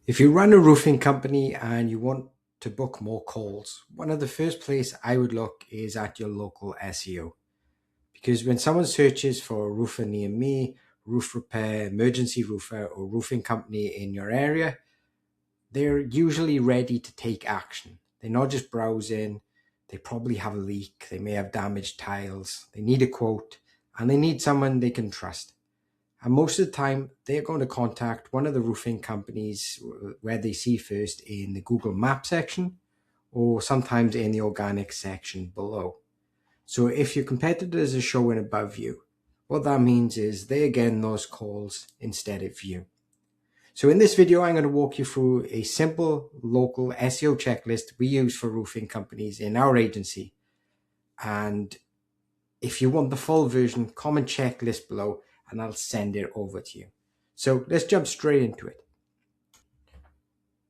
If you run a roofing company and you want to book more calls, one of the first place I would look is at your local SEO. Because when someone searches for a roofer near me, roof repair, emergency roofer, or roofing company in your area, they're usually ready to take action. They're not just browsing, they probably have a leak, they may have damaged tiles, they need a quote, and they need someone they can trust. And most of the time, they're going to contact one of the roofing companies where they see first in the Google Map section, or sometimes in the organic section below. So if your competitors are showing above you, what that means is they're getting those calls instead of you. So in this video, I'm going to walk you through a simple local SEO checklist we use for roofing companies in our agency. And if you want the full version, comment checklist below and I'll send it over to you. So let's jump straight into it.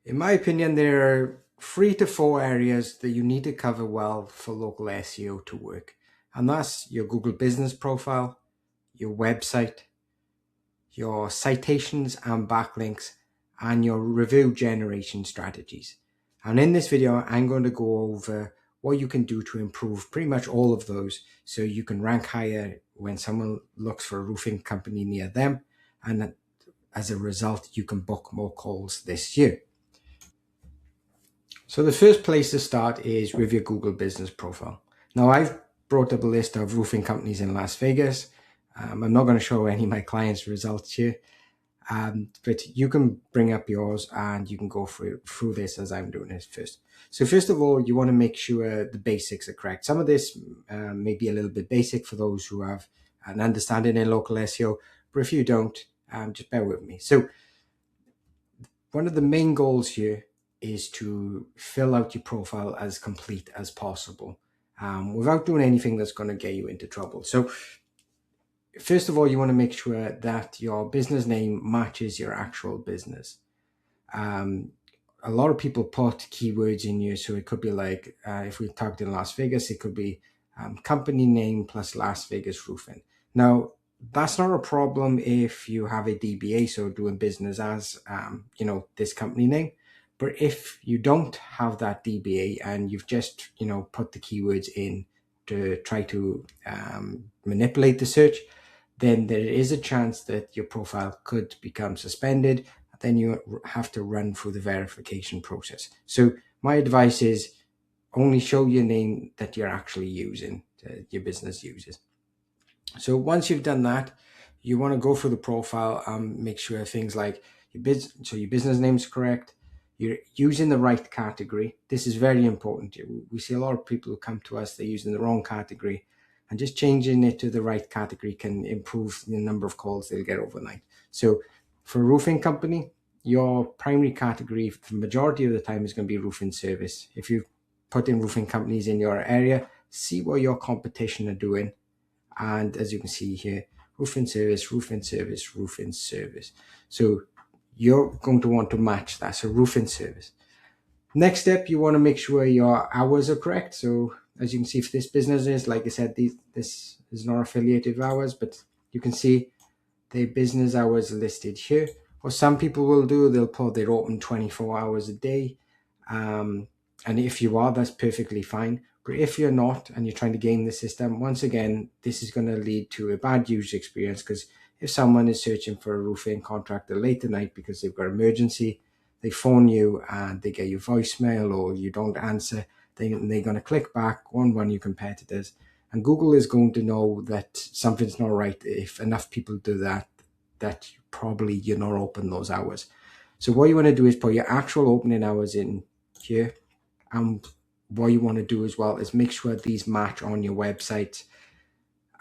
In my opinion, there are 3 to 4 areas that you need to cover well for local SEO to work. And that's your Google business profile, your website, your citations and backlinks, and your review generation strategies. And in this video, I'm going to go over what you can do to improve pretty much all of those so you can rank higher when someone looks for a roofing company near them. And as a result, you can book more calls this year. So the first place to start is with your Google business profile. Now I've brought up a list of roofing companies in Las Vegas. I'm not going to show any of my clients' results here, but you can bring up yours and you can go through this as I'm doing this first. So first of all, you want to make sure the basics are correct. Some of this may be a little bit basic for those who have an understanding in local SEO, but if you don't, just bear with me. So one of the main goals here is to fill out your profile as complete as possible without doing anything that's going to get you into trouble. So first of all, you want to make sure that your business name matches your actual business. A lot of people put keywords in here, so it could be like, if we talked in Las Vegas, it could be company name plus Las Vegas roofing. Now, that's not a problem if you have a DBA, so doing business as, this company name. But if you don't have that DBA and you've just, put the keywords in to try to manipulate the search, then there is a chance that your profile could become suspended. Then you have to run through the verification process. So my advice is only show your name that you're actually using, your business uses. So once you've done that, you want to go through the profile and make sure things like your business name is correct. You're using the right category. This is very important. We see a lot of people who come to us, they're using the wrong category, and just changing it to the right category can improve the number of calls they'll get overnight. So for a roofing company, your primary category for the majority of the time is going to be roofing service. If you put in roofing companies in your area, see what your competition are doing. And as you can see here, roofing service, roofing service, roofing service. So you're going to want to match that. So roofing service. Next step, you want to make sure your hours are correct. So as you can see, for this business is, like I said, this is not affiliated hours, but you can see the business hours listed here. What some people will do, they'll put they're open 24 hours a day. And if you are, that's perfectly fine. But if you're not and you're trying to game the system, once again, this is going to lead to a bad user experience, because if someone is searching for a roofing contractor late at night because they've got an emergency, they phone you and they get your voicemail or you don't answer, they're going to click back on one of your competitors. And Google is going to know that something's not right if enough people do that, that probably you're not open those hours. So what you want to do is put your actual opening hours in here. And what you want to do as well is make sure these match on your website.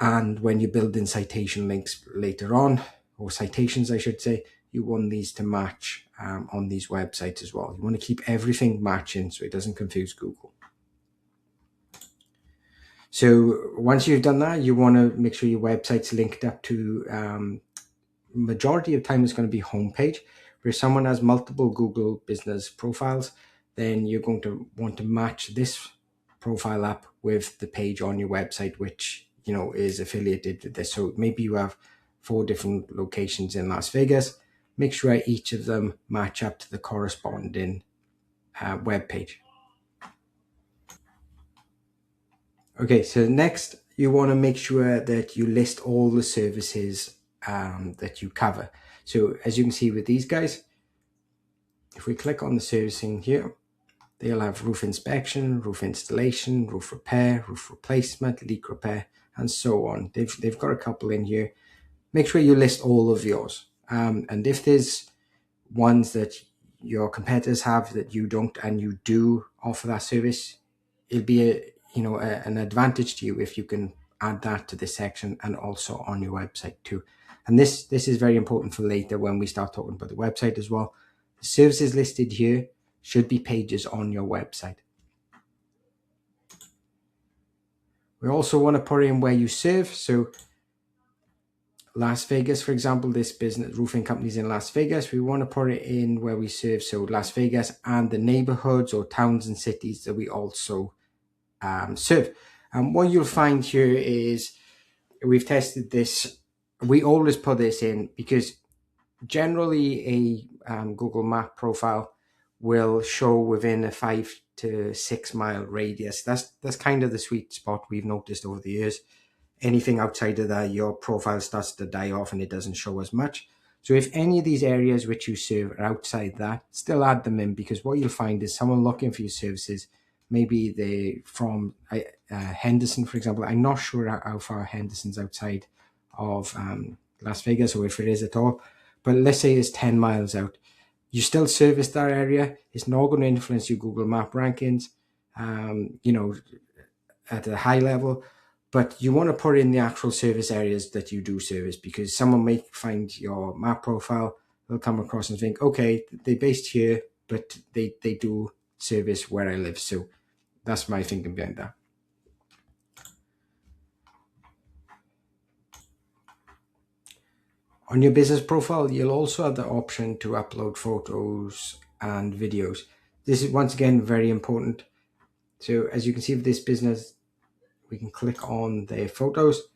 And when you're building citation links later on, or citations, I should say, you want these to match on these websites as well. You want to keep everything matching so it doesn't confuse Google. So once you've done that, you want to make sure your website's linked up to, majority of time it's going to be homepage. Where someone has multiple Google business profiles, then you're going to want to match this profile up with the page on your website, which is affiliated with this. So maybe you have 4 different locations in Las Vegas, make sure each of them match up to the corresponding web page. Okay, so next you want to make sure that you list all the services that you cover. So as you can see with these guys, if we click on the servicing here, they'll have roof inspection, roof installation, roof repair, roof replacement, leak repair, and so on. They've got a couple in here. Make sure you list all of yours. And if there's ones that your competitors have that you don't, and you do offer that service, it'll be an advantage to you if you can add that to this section and also on your website too. And this is very important for later when we start talking about the website as well. The services listed here should be pages on your website. We also want to put in where you serve. So Las Vegas, for example, this business roofing company's in Las Vegas. We want to put it in where we serve, so Las Vegas and the neighborhoods or towns and cities that we also serve. And what you'll find here is, we've tested this, we always put this in because generally a Google Map profile will show within a 5 to 6 mile radius. That's kind of the sweet spot we've noticed over the years. Anything outside of that, your profile starts to die off and it doesn't show as much. So if any of these areas which you serve are outside that, still add them in, because what you'll find is someone looking for your services, maybe they from Henderson, for example. I'm not sure how far Henderson's outside of Las Vegas, or if it is at all, but let's say it's 10 miles out. You still service that area. It's not going to influence your Google Map rankings, at a high level. But you want to put in the actual service areas that you do service, because someone may find your map profile, they'll come across and think, okay, they're based here, but they do service where I live. So that's my thinking behind that. On your business profile, you'll also have the option to upload photos and videos. This is once again very important. So as you can see with this business, we can click on their photos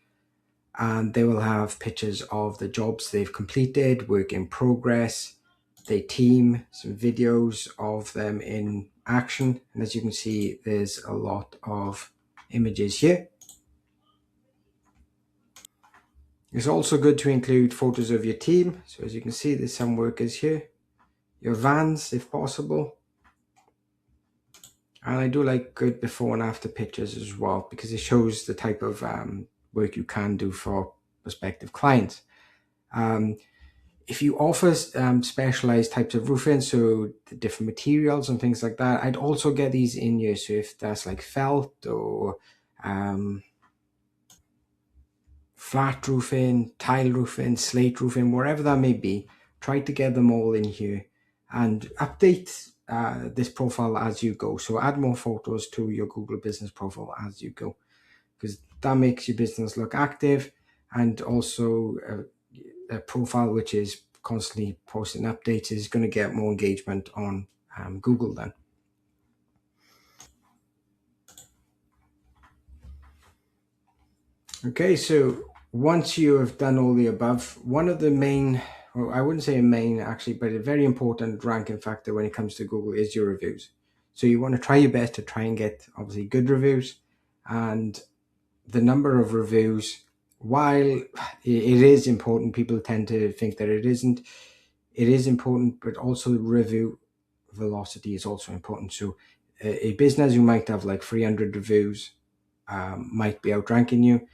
and they will have pictures of the jobs they've completed, work in progress, their team, some videos of them in action. And as you can see, there's a lot of images here. It's also good to include photos of your team. So as you can see, there's some workers here, your vans if possible. And I do like good before and after pictures as well, because it shows the type of work you can do for prospective clients. If you offer specialized types of roofing, so the different materials and things like that, I'd also get these in here. So if that's like felt or flat roofing, tile roofing, slate roofing, wherever that may be, try to get them all in here and update this profile as you go. So add more photos to your Google business profile as you go, because that makes your business look active, and also a profile which is constantly posting updates is going to get more engagement on Google then. Okay, so once you have done all the above, one of the main, well, I wouldn't say a main actually, but a very important ranking factor when it comes to Google is your reviews. So you want to try your best to try and get obviously good reviews, and the number of reviews, while it is important, people tend to think that it isn't. It is important, but also review velocity is also important. So a business who might have like 300 reviews might be outranking you.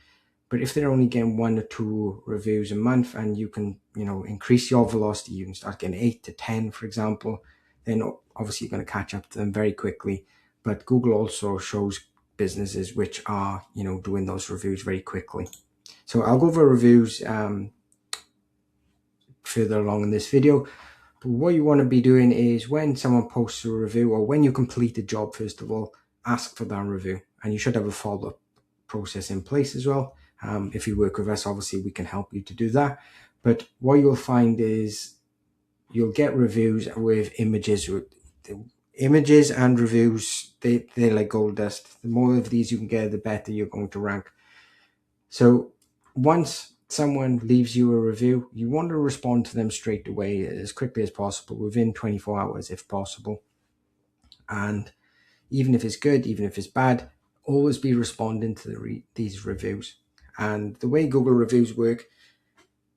But if they're only getting 1 or 2 reviews a month, and you can, increase your velocity, you can start getting 8 to 10, for example, then obviously you're going to catch up to them very quickly. But Google also shows businesses which are, doing those reviews very quickly. So I'll go over reviews further along in this video. But what you want to be doing is, when someone posts a review, or when you complete a job, first of all, ask for that review. And you should have a follow-up process in place as well. If you work with us, obviously we can help you to do that. But what you'll find is you'll get reviews with images. Images and reviews, they're like gold dust. The more of these you can get, the better you're going to rank. So once someone leaves you a review, you want to respond to them straight away as quickly as possible, within 24 hours if possible. And even if it's good, even if it's bad, always be responding to these reviews. And the way Google reviews work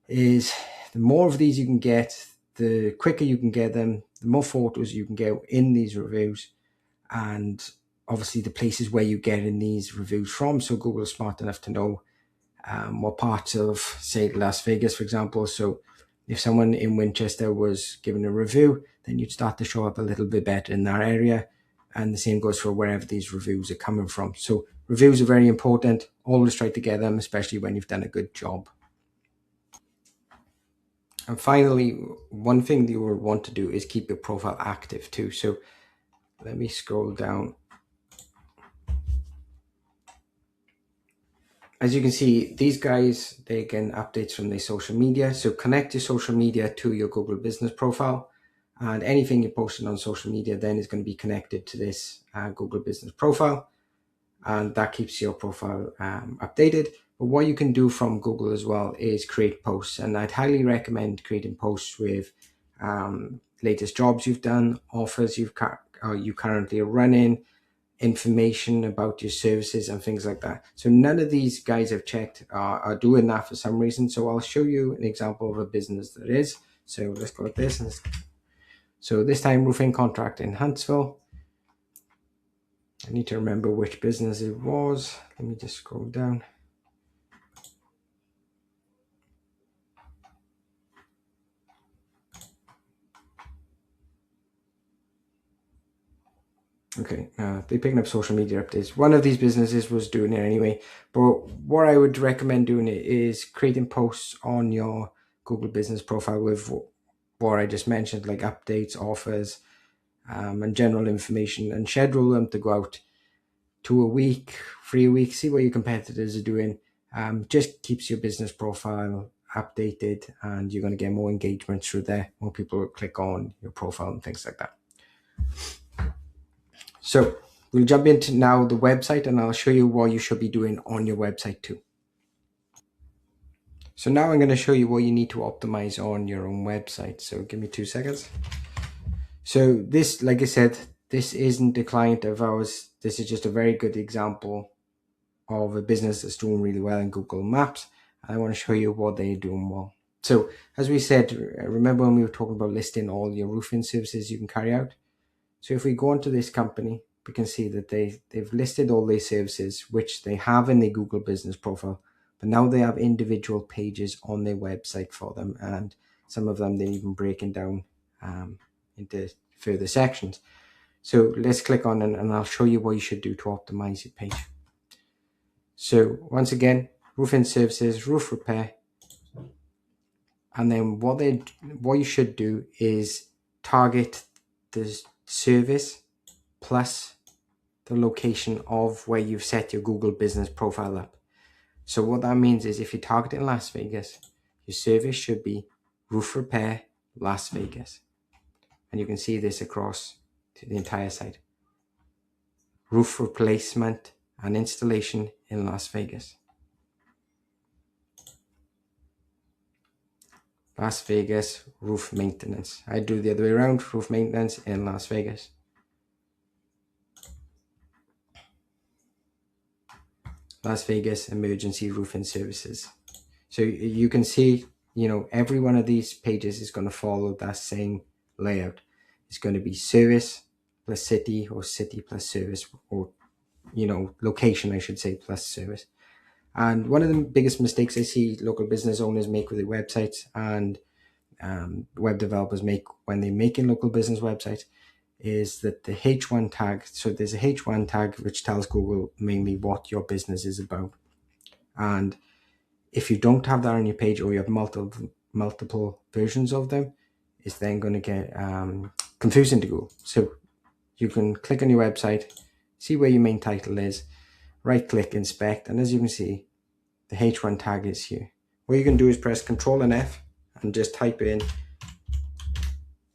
is the more of these you can get, the quicker you can get them, the more photos you can get in these reviews, and obviously the places where you get in these reviews from. So Google is smart enough to know what parts of, say, Las Vegas, for example. So if someone in Winchester was giving a review, then you'd start to show up a little bit better in that area. And the same goes for wherever these reviews are coming from. So reviews are very important. Always try to get them, especially when you've done a good job. And finally, one thing that you will want to do is keep your profile active too. So let me scroll down. As you can see, these guys, they get updates from their social media. So connect your social media to your Google business profile, and anything you're posting on social media then is going to be connected to this Google business profile, and that keeps your profile updated. But what you can do from Google as well is create posts, and I'd highly recommend creating posts with latest jobs you've done, offers you currently are running, information about your services and things like that. So none of these guys I've checked are doing that for some reason. So I'll show you an example of a business that is. So let's go like this. So this time, Roofing Contractor in Huntsville. I need to remember which business it was. Let me just scroll down. Okay, they're picking up social media updates. One of these businesses was doing it anyway, but what I would recommend doing it is creating posts on your Google business profile with what I just mentioned, like updates, offers, and general information, and schedule them to go out 2 a week, 3 a week, see what your competitors are doing. Just keeps your business profile updated, and you're going to get more engagement through there. More people will click on your profile and things like that. So we'll jump into now the website, and I'll show you what you should be doing on your website too. So now I'm going to show you what you need to optimize on your own website. So give me 2 seconds. So this, like I said, this isn't a client of ours. This is just a very good example of a business that's doing really well in Google Maps. I want to show you what they're doing well. So as we said, remember when we were talking about listing all your roofing services you can carry out? So if we go into this company, we can see that they've listed all their services, which they have in their Google business profile, but now they have individual pages on their website for them. And some of them, they're even breaking down into further sections. So let's click on it, and I'll show you what you should do to optimize your page. So once again, roofing services, roof repair. And then what you should do is target the service plus the location of where you've set your Google business profile up. So what that means is if you target in Las Vegas, your service should be roof repair, Las Vegas. And you can see this across to the entire site. Roof replacement and installation in Las Vegas. Las Vegas roof maintenance. I do the other way around, roof maintenance in Las Vegas. Las Vegas emergency roofing services. So you can see, every one of these pages is going to follow that same layout. It's going to be service plus city, or city plus service, or, location, I should say, plus service. And one of the biggest mistakes I see local business owners make with their websites, and web developers make when they're making local business websites, is that the H1 tag. So there's a H1 tag which tells Google mainly what your business is about. And if you don't have that on your page, or you have multiple versions of them, it's then going to get confusing to Google. So you can click on your website, see where your main title is, right click, inspect, and as you can see, the H1 tag is here. What you can do is press Control and F and just type in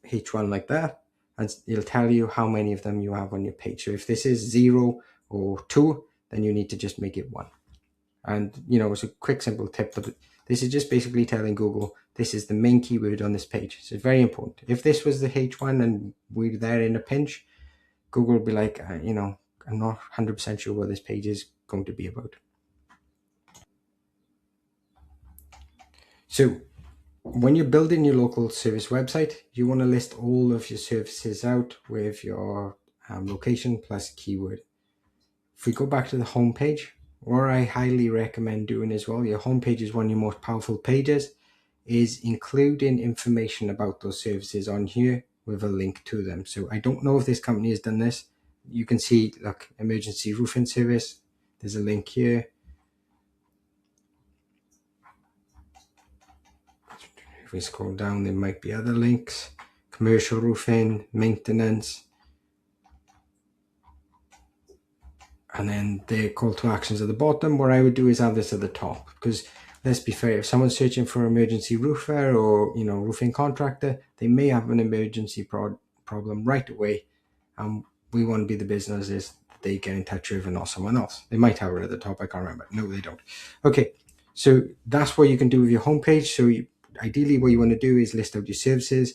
H1 like that, and it'll tell you how many of them you have on your page. So if this is 0 or 2, then you need to just make it 1. And it's a quick, simple tip, but This is just basically telling Google this is the main keyword on this page. So it's very important. If this was the H1 and we're there in a pinch, Google will be like, I'm not 100% sure what this page is going to be about. So when you're building your local service website, you want to list all of your services out with your location plus keyword. If we go back to the home page, what I highly recommend doing as well, your home page is one of your most powerful pages, is including information about those services on here with a link to them. So I don't know if this company has done this. You can see, look, emergency roofing service. There's a link here. If we scroll down, there might be other links. Commercial roofing, maintenance. And then the call to actions at the bottom. What I would do is have this at the top, because let's be fair, if someone's searching for emergency roofer or roofing contractor, they may have an emergency problem right away, and we want to be the businesses they get in touch with and not someone else. They might have it at the top, I can't remember. No, they don't. Okay, so that's what you can do with your homepage. So ideally what you want to do is list out your services,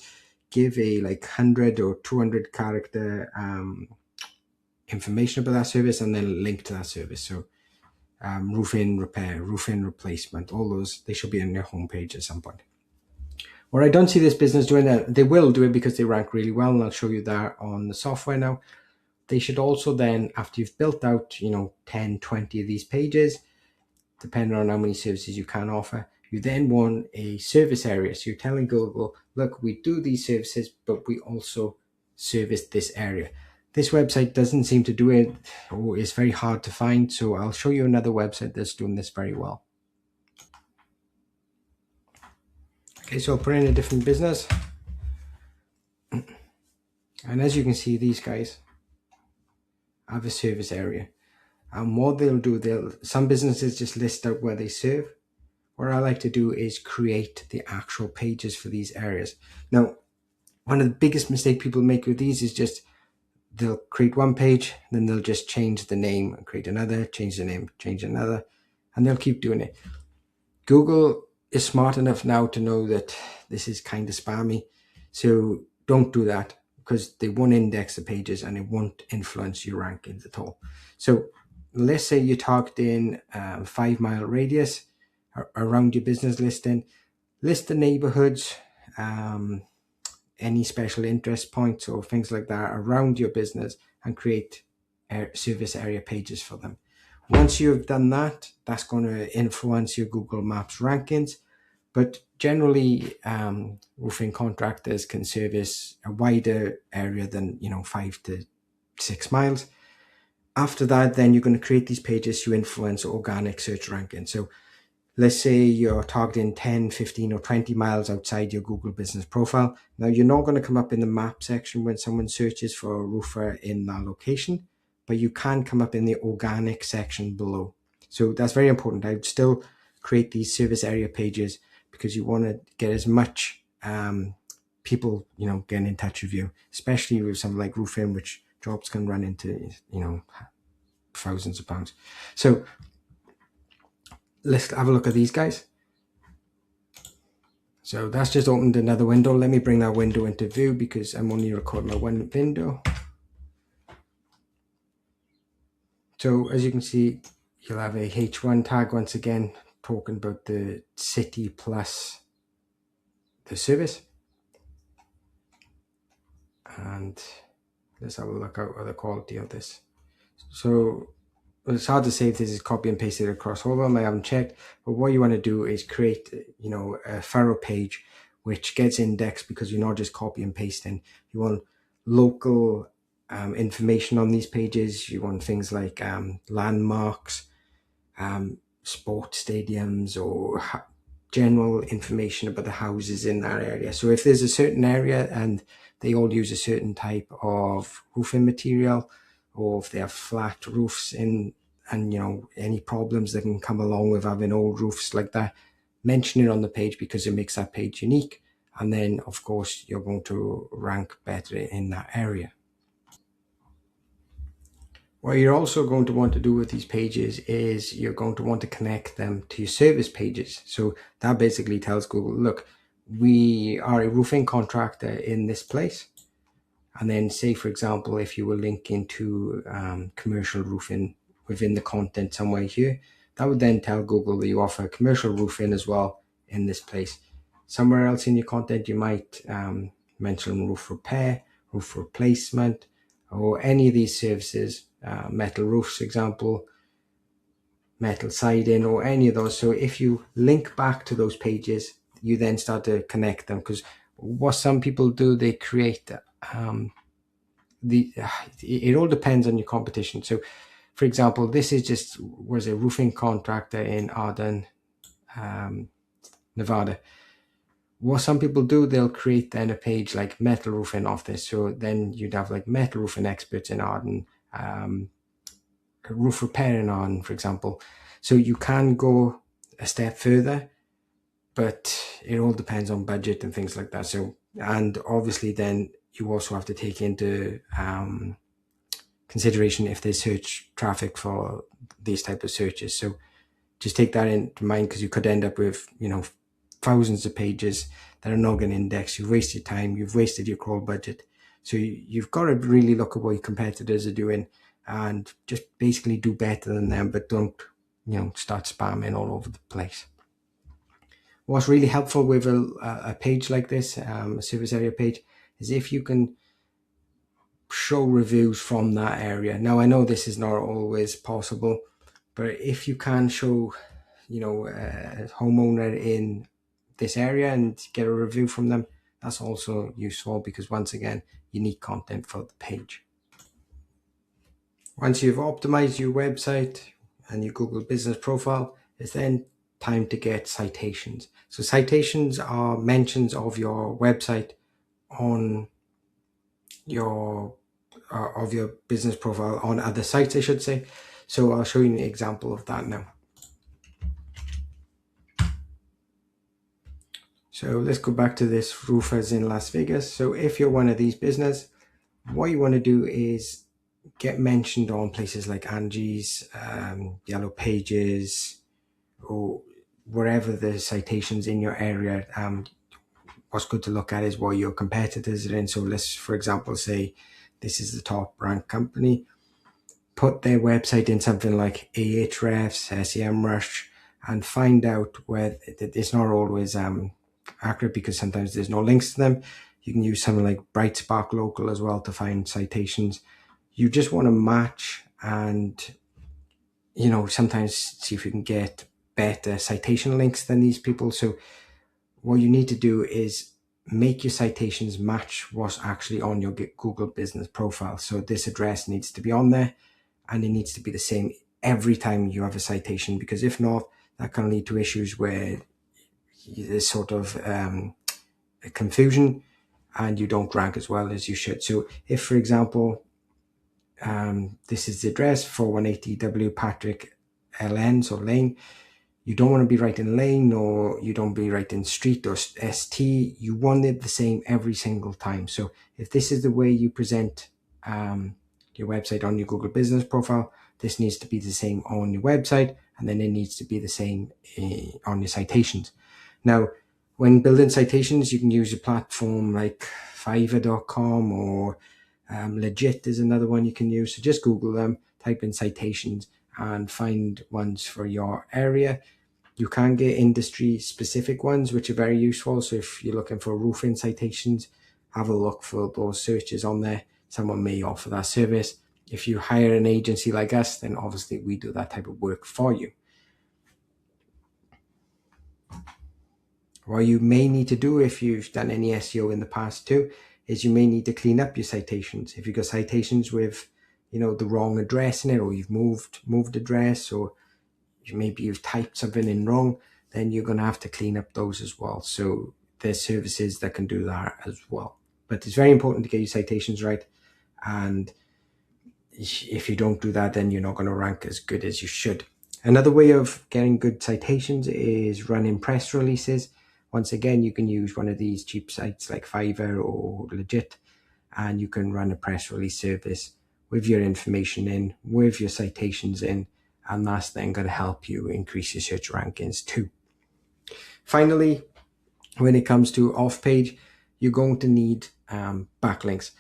give a 100 or 200 character information about that service, and then link to that service. So roofing repair, roofing replacement, all those, they should be on your homepage at some point. What I don't see this business doing, that they will do it because they rank really well, and I'll show you that on the software now. They should also then, after you've built out 10, 20 of these pages, depending on how many services you can offer, you then want a service area. So you're telling Google, look, we do these services, but we also service this area. This website doesn't seem to do it, or it's very hard to find. So I'll show you another website that's doing this very well. Okay, so I'll put in a different business. And as you can see, these guys have a service area. And what they'll do, some businesses just list out where they serve. What I like to do is create the actual pages for these areas. Now, one of the biggest mistakes people make with these is just they'll create one page, then they'll just change the name and create another, change the name, change another, and they'll keep doing it. Google is smart enough now to know that this is kind of spammy, so don't do that, because they won't index the pages and it won't influence your rankings at all. So let's say you're targeting 5 mile radius around your business listing. List the neighborhoods, any special interest points or things like that around your business, and create service area pages for them. Once you've done that, that's going to influence your Google Maps rankings. But generally, roofing contractors can service a wider area than 5 to 6 miles. After that, then you're going to create these pages to influence organic search ranking. So let's say you're targeting 10, 15, or 20 miles outside your Google business profile. Now, you're not going to come up in the map section when someone searches for a roofer in that location, but you can come up in the organic section below. So that's very important. I would still create these service area pages because you want to get as much people, getting in touch with you, especially with something like roofing, which jobs can run into, thousands of pounds. So let's have a look at these guys. So that's just opened another window. Let me bring that window into view because I'm only recording my one window. So as you can see, you'll have a H1 tag once again, talking about the city plus the service. And let's have a look at the quality of this. So it's hard to say if this is copy and pasted across all of them. I haven't checked, but what you want to do is create, a thorough page which gets indexed, because you're not just copy and pasting. You want local information on these pages. You want things like landmarks, sport stadiums, or general information about the houses in that area. So if there's a certain area and they all use a certain type of roofing material, or if they have flat roofs and any problems that can come along with having old roofs like that, mention it on the page because it makes that page unique. And then of course you're going to rank better in that area. What you're also going to want to do with these pages is you're going to want to connect them to your service pages. So that basically tells Google, look, we are a roofing contractor in this place. And then say, for example, if you were linking to commercial roofing within the content somewhere here, that would then tell Google that you offer commercial roofing as well in this place. Somewhere else in your content, you might mention roof repair, roof replacement, or any of these services, metal roofs, example, metal siding, or any of those. So if you link back to those pages, you then start to connect them, because what some people do, they create it all depends on your competition. So for example, this is was a roofing contractor in Arden, Nevada. What some people do, they'll create then a page like metal roofing off this. So then you'd have like metal roofing experts in Arden, roof repair in Arden, for example. So you can go a step further, but it all depends on budget and things like that. So, and obviously then you also have to take into consideration if there's search traffic for these type of searches. So just take that into mind, because you could end up with, thousands of pages that are not going to index. You've wasted time, you've wasted your crawl budget. So you've got to really look at what your competitors are doing and just basically do better than them, but don't, start spamming all over the place. What's really helpful with a page like this, a service area page, is if you can show reviews from that area. Now, I know this is not always possible, but if you can show, a homeowner in this area and get a review from them, that's also useful, because once again, you need content for the page. Once you've optimized your website and your Google business profile, it's then time to get citations. So citations are mentions of your website on your of your business profile on other sites, I should say. So I'll show you an example of that now. So let's go back to this roofers in Las Vegas. So if you're one of these business, what you want to do is get mentioned on places like Angie's, Yellow Pages, or wherever the citations in your area. What's good to look at is what your competitors are in. So let's, for example, say this is the top ranked company. Put their website in something like Ahrefs, SEMrush, and find out where it's not always accurate, because sometimes there's no links to them. You can use something like BrightSpark Local as well to find citations. You just want to match and, sometimes see if you can get better citation links than these people. So what you need to do is make your citations match what's actually on your Google business profile. So this address needs to be on there, and it needs to be the same every time you have a citation, because if not, that can lead to issues where there's sort of a confusion and you don't rank as well as you should. So if, for example, this is the address, 4180 W Patrick LN, so Lane, you don't want to be writing lane, or you don't be writing street or ST. You want it the same every single time. So if this is the way you present your website on your Google business profile, this needs to be the same on your website, and then it needs to be the same on your citations. Now, when building citations, you can use a platform like Fiverr.com, or Legit is another one you can use. So just Google them, type in citations, and find ones for your area. You can get industry specific ones, which are very useful. So if you're looking for roofing citations, have a look for those searches on there. Someone may offer that service. If you hire an agency like us, then obviously we do that type of work for you. What you may need to do, if you've done any SEO in the past too, is you may need to clean up your citations. If you've got citations with, the wrong address in it, or you've moved address, or maybe you've typed something in wrong, then you're going to have to clean up those as well. So there's services that can do that as well. But it's very important to get your citations right. And if you don't do that, then you're not going to rank as good as you should. Another way of getting good citations is running press releases. Once again, you can use one of these cheap sites like Fiverr or Legit, and you can run a press release service with your information in, with your citations in, and that's then going to help you increase your search rankings too. Finally, when it comes to off-page, you're going to need backlinks.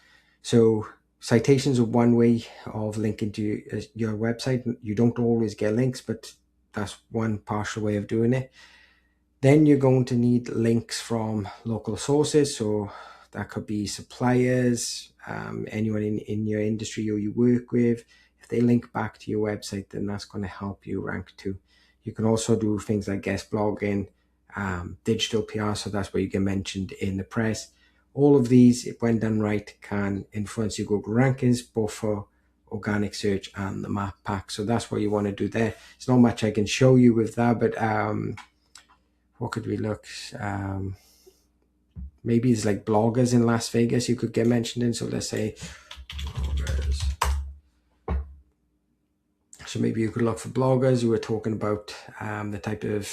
So citations are one way of linking to your website. You don't always get links, but that's one partial way of doing it. Then you're going to need links from local sources. So that could be suppliers, anyone in your industry or you work with. If they link back to your website, then that's going to help you rank too. You can also do things like guest blogging, digital PR, so that's where you get mentioned in the press. All of these, when done right, can influence your Google rankings, both for organic search and the map pack. So that's what you want to do there. It's not much I can show you with that, but what could we look? Maybe it's like bloggers in Las Vegas you could get mentioned in. So let's say bloggers. So maybe you could look for bloggers who are talking about the type of,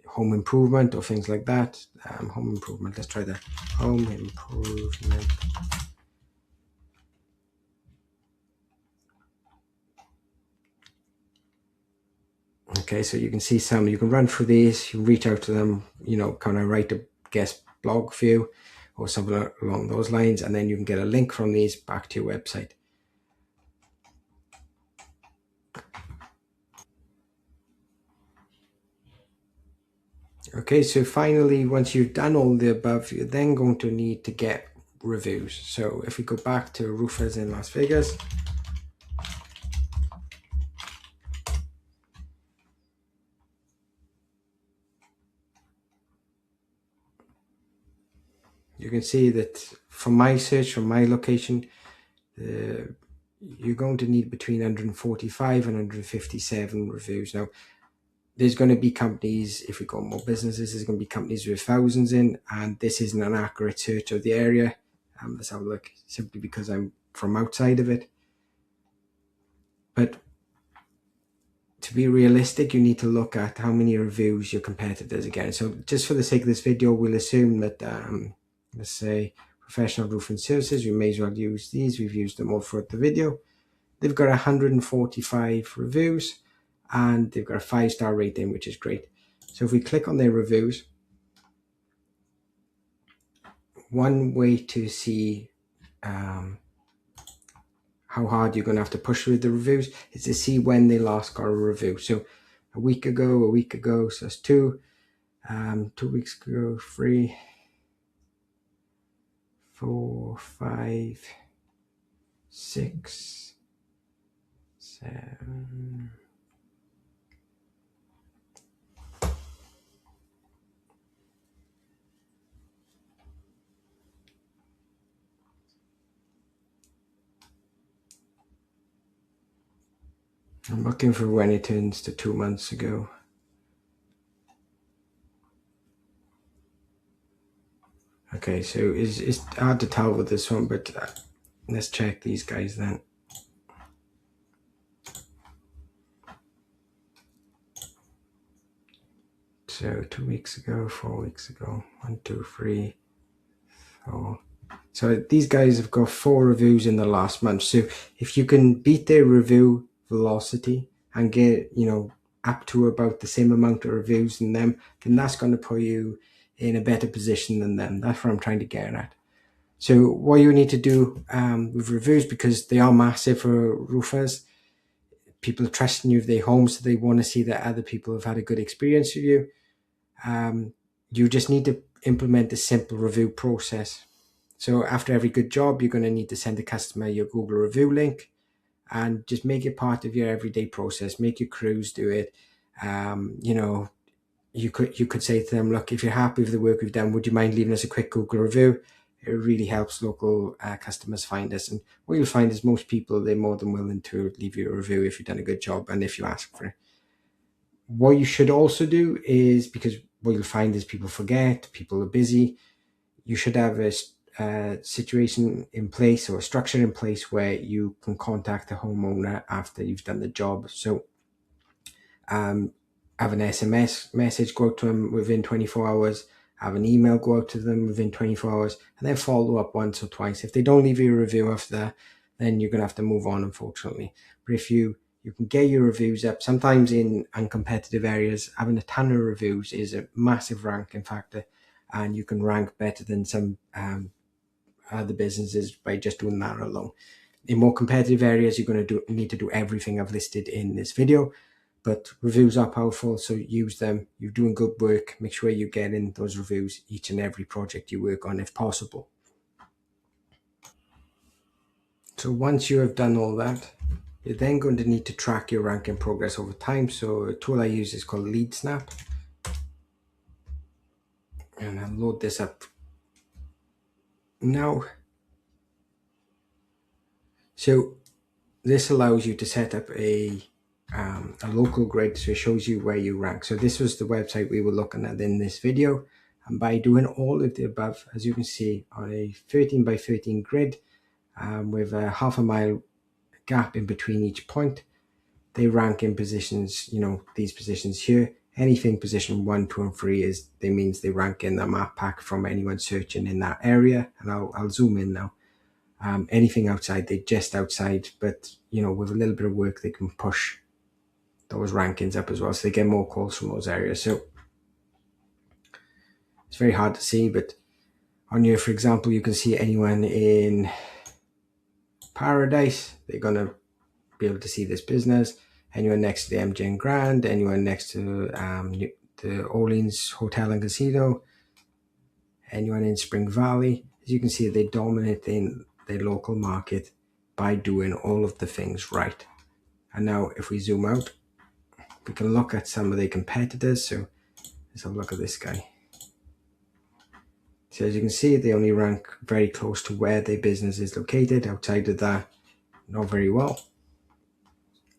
home improvement or things like that. Home improvement, let's try that. Home improvement. Okay, so you can see some, you can run through these, you reach out to them, kind of write a guest blog for you or something along those lines, and then you can get a link from these back to your website. Okay, so finally, once you've done all the above, you're then going to need to get reviews. So if we go back to roofers in Las Vegas, you can see that from my search, from my location, you're going to need between 145 and 157 reviews. Now, there's going to be companies, if we got more businesses, there's going to be companies with thousands in, and this isn't an accurate search of the area. Let's have a look, simply because I'm from outside of it. But to be realistic, you need to look at how many reviews your competitors are getting. So just for the sake of this video, we'll assume that, let's say, professional roofing services, we may as well use these. We've used them all throughout the video. They've got 145 reviews and they've got a 5-star rating, which is great. So if we click on their reviews, one way to see how hard you're going to have to push with the reviews is to see when they last got a review. So a week ago, so that's 2 weeks ago, 3, 4, 5, 6, 7. I'm looking for when it turns to 2 months ago. Okay, so it's hard to tell with this one, but let's check these guys then. So 2 weeks ago, 4 weeks ago, 1, 2, 3, 4. So these guys have got 4 reviews in the last month. So if you can beat their review velocity and get, up to about the same amount of reviews than them, then that's going to put you in a better position than them. That's what I'm trying to get at. So what you need to do with reviews, because they are massive for roofers, people are trusting you with their homes, so they want to see that other people have had a good experience with you. You just need to implement a simple review process. So after every good job, you're going to need to send the customer your Google review link and just make it part of your everyday process. Make your crews do it. You could say to them, look, if you're happy with the work we've done, would you mind leaving us a quick Google review? It really helps local customers find us. And what you'll find is most people, they're more than willing to leave you a review if you've done a good job and if you ask for it. What you should also do is, because what you'll find is people forget, people are busy, you should have a situation in place or a structure in place where you can contact the homeowner after you've done the job. So have an SMS message go out to them within 24 hours, have an email go out to them within 24 hours, and then follow up once or twice. If they don't leave you a review after that, then you're going to have to move on, unfortunately. But if you can get your reviews up, sometimes in uncompetitive areas, having a ton of reviews is a massive ranking factor, and you can rank better than some other businesses by just doing that alone. In more competitive areas, you're going to need to do everything I've listed in this video, but reviews are powerful, so use them. You're doing good work. Make sure you get in those reviews each and every project you work on if possible. So once you have done all that, you're then going to need to track your ranking progress over time. So a tool I use is called LeadSnap. And I'll load this up now. So this allows you to set up a local grid, so it shows you where you rank. So this was the website we were looking at in this video. And by doing all of the above, as you can see, on a 13 by 13 grid with a half a mile gap in between each point, they rank in positions, these positions here. Anything position 1, 2, and 3 means they rank in the map pack from anyone searching in that area. And I'll zoom in now. Anything outside, they're just outside, but with a little bit of work, they can push those rankings up as well, so they get more calls from those areas. So it's very hard to see, but on here, for example, you can see anyone in Paradise, they're going to be able to see this business. Anyone next to the MGM Grand, anyone next to the Orleans Hotel and Casino, anyone in Spring Valley. As you can see, they dominate in their local market by doing all of the things right. And now if we zoom out, we can look at some of the competitors. So let's have a look at this guy. So as you can see, they only rank very close to where their business is located. Outside of that, not very well.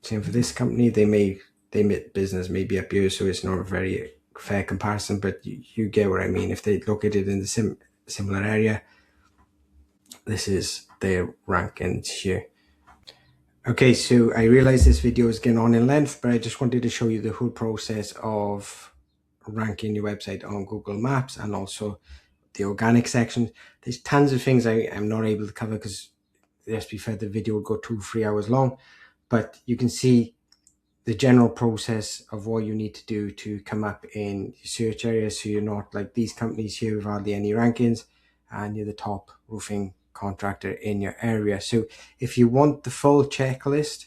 Same for this company. Their business may be up here, so it's not a very fair comparison, but you get what I mean. If they located in the similar area, this is their rankings here. Okay, so I realize this video is getting on in length, but I just wanted to show you the whole process of ranking your website on Google Maps and also the organic section. There's tons of things I'm not able to cover because, let's be fair, the video will go 2-3 hours long, but you can see the general process of what you need to do to come up in search areas, so you're not like these companies here with hardly any rankings and you're the top roofing contractor in your area. So if you want the full checklist,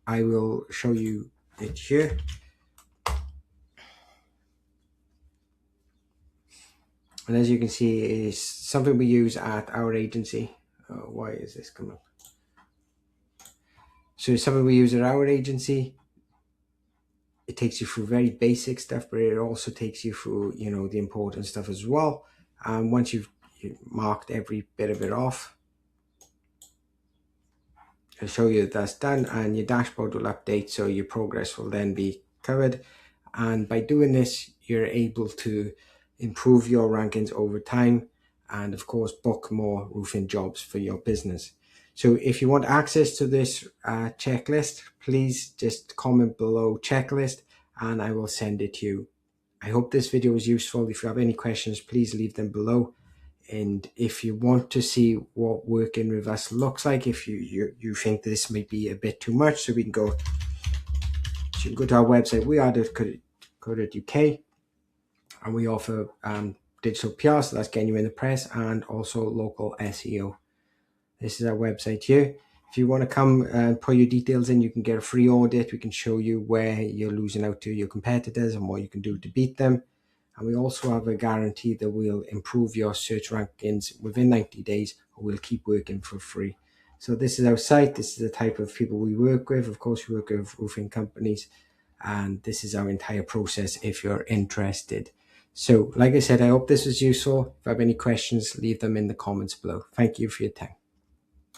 I will show you it here. And as you can see, it's something we use at our agency. Why is this coming up? So it's something we use at our agency. It takes you through very basic stuff, but it also takes you through, the important stuff as well. And once you've marked every bit of it off, I'll show you that that's done, and your dashboard will update, so your progress will then be covered. And by doing this, you're able to improve your rankings over time and, of course, book more roofing jobs for your business. So if you want access to this checklist, please just comment below checklist and I will send it to you. I hope this video was useful. If you have any questions, please leave them below. And if you want to see what working with us looks like, if you think this may be a bit too much, so we can go, so you can go to our website, weaudit.co.uk, and we offer digital PR, so that's getting you in the press, and also local SEO. This is our website here. If you want to come and put your details in, you can get a free audit. We can show you where you're losing out to your competitors and what you can do to beat them. And we also have a guarantee that we'll improve your search rankings within 90 days, or we'll keep working for free. So this is our site. This is the type of people we work with. Of course, we work with roofing companies, and this is our entire process if you're interested. So like I said, I hope this was useful. If you have any questions, leave them in the comments below. Thank you for your time.